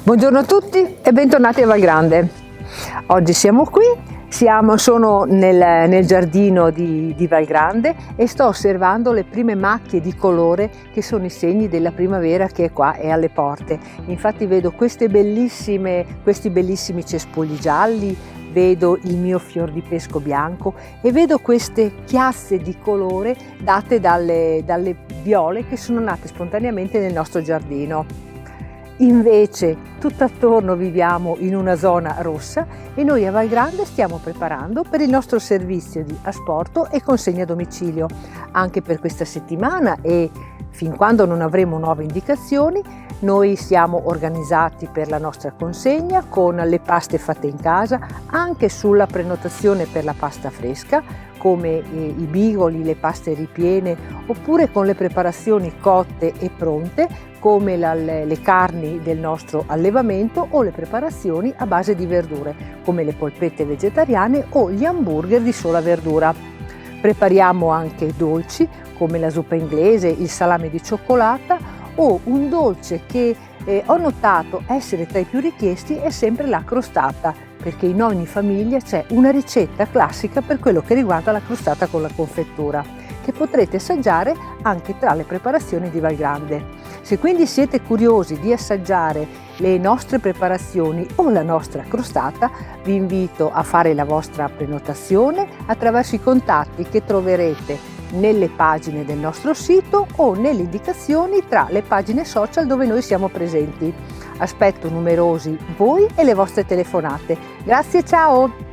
Buongiorno a tutti e bentornati a Valgrande. Oggi siamo qui, sono nel giardino di Valgrande e sto osservando le prime macchie di colore che sono i segni della primavera che è qua e alle porte. Infatti vedo questi bellissimi cespugli gialli, vedo il mio fior di pesco bianco e vedo queste chiazze di colore date dalle viole che sono nate spontaneamente nel nostro giardino. Invece tutt'attorno viviamo in una zona rossa e noi a Valgrande stiamo preparando per il nostro servizio di asporto e consegna a domicilio. Anche per questa settimana e fin quando non avremo nuove indicazioni, noi siamo organizzati per la nostra consegna con le paste fatte in casa, anche sulla prenotazione per la pasta fresca, come i bigoli, le paste ripiene, oppure con le preparazioni cotte e pronte, come le carni del nostro allevamento o le preparazioni a base di verdure, come le polpette vegetariane o gli hamburger di sola verdura. Prepariamo anche dolci, come la zuppa inglese, il salame di cioccolata o un dolce che ho notato essere tra i più richiesti è sempre la crostata, perché in ogni famiglia c'è una ricetta classica per quello che riguarda la crostata con la confettura, che potrete assaggiare anche tra le preparazioni di Valgrande. Se quindi siete curiosi di assaggiare le nostre preparazioni o la nostra crostata, vi invito a fare la vostra prenotazione attraverso i contatti che troverete nelle pagine del nostro sito o nelle indicazioni tra le pagine social dove noi siamo presenti. Aspetto numerosi voi e le vostre telefonate. Grazie, ciao!